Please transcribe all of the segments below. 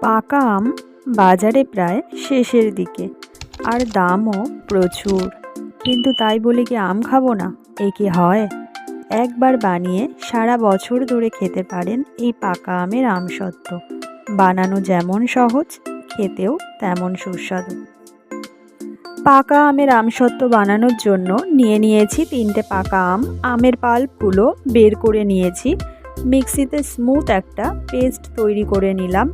পাকা আম বাজারে প্রায় শেষের দিকে, আর দামও প্রচুর। কিন্তু তাই বলে কি আম খাবো না? এ কি হয়? একবার বানিয়ে সারা বছর ধরে খেতে পারেন এই পাকা আমের আমসত্ত্ব। বানানো যেমন সহজ, খেতেও তেমন সুস্বাদু। পাকা আমের আমসত্ত্ব বানানোর জন্য নিয়ে নিয়েছি 3টে পাকা আম। আমের পাল্পগুলো বের করে নিয়েছি। মিক্সিতে স্মুথ একটা পেস্ট তৈরি করে নিলাম।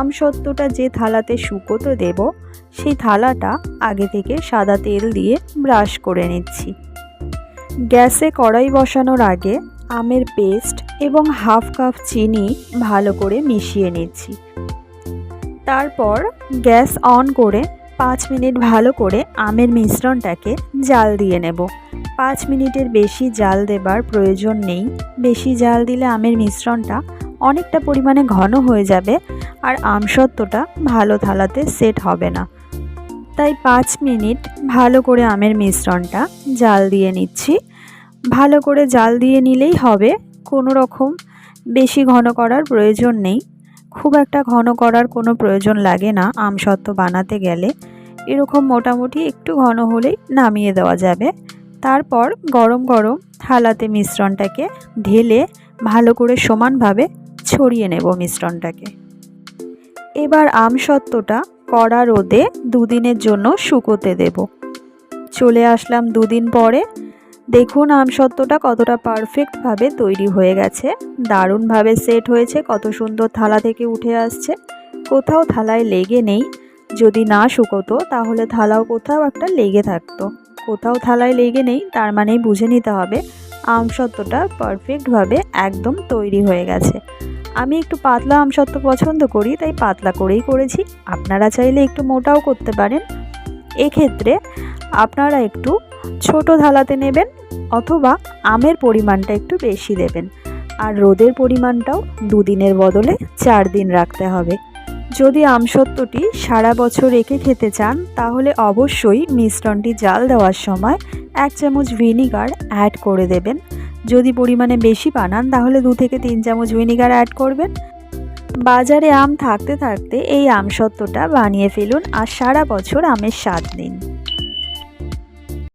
আমসত্ত্বটা যে থালাতে শুকোতে দেব, সেই থালাটা আগে থেকে সাদা তেল দিয়ে ব্রাশ করে নিচ্ছি। গ্যাসে কড়াই বসানোর আগে আমের পেস্ট এবং হাফ কাপ চিনি ভালো করে মিশিয়ে নিচ্ছি। তারপর গ্যাস অন করে 5 মিনিট ভালো করে আমের মিশ্রণটাকে জাল দিয়ে নেব। 5 মিনিটের বেশি জাল দেবার প্রয়োজন নেই। বেশি জাল দিলে আমের মিশ্রণটা অনেকটা পরিমাণে ঘন হয়ে যাবে আর আমসত্ত্বটা ভালো থালাতে সেট হবে না। তাই 5 মিনিট ভালো করে আমের মিশ্রণটা জাল দিয়ে নিচ্ছি। ভালো করে জাল দিয়ে নিলেই হবে, কোনো রকম বেশি ঘন করার প্রয়োজন নেই। খুব একটা ঘন করার কোনো প্রয়োজন লাগে না আমসত্ত্ব বানাতে গেলে। এরকম মোটামুটি একটু ঘন হলেই নামিয়ে দেওয়া যাবে। তারপর গরম গরম থালাতে মিশ্রণটাকে ঢেলে ভালো করে সমানভাবে ছড়িয়ে নেব মিশ্রণটাকে। এবার আমসত্ত্বটা কড়া রোদে 2 দিনের জন্য শুকোতে দেব। চলে আসলাম 2 দিন পরে। দেখুন আমসত্ত্বটা কতটা পারফেক্টভাবে তৈরি হয়ে গেছে, দারুণভাবে সেট হয়েছে, কত সুন্দর থালা থেকে উঠে আসছে। কোথাও থালায় লেগে নেই। যদি না শুকোতো তাহলে থালাও কোথাও একটা লেগে থাকতো। কোথাও থালায় লেগে নেই, তার মানেই বুঝে নিতে হবে আমসত্ত্বটা পারফেক্টভাবে একদম তৈরি হয়ে গেছে। আমি একটু পাতলা আমসত্ত্ব পছন্দ করি, তাই পাতলা করেই করেছি। আপনারা চাইলে একটু মোটাও করতে পারেন। এক্ষেত্রে আপনারা একটু ছোট থালাতে নেবেন অথবা আমের পরিমাণটা একটু বেশি দেবেন। আর রোদের পরিমাণটাও 2 দিনের বদলে 4 দিন রাখতে হবে। যদি আমসত্ত্বটি সারা বছর রেখে খেতে চান তাহলে অবশ্যই মিশ্রণটি জাল দেওয়ার সময় 1 চামচ ভিনিগার অ্যাড করে দেবেন। যদি পরিমাণে বেশি বানান তাহলে 2 থেকে 3 চামচ ভিনিগার অ্যাড করবেন। বাজারে আম থাকতে থাকতে এই আমসত্ত্বটা বানিয়ে ফেলুন আর সারা বছর আমের স্বাদ নিন।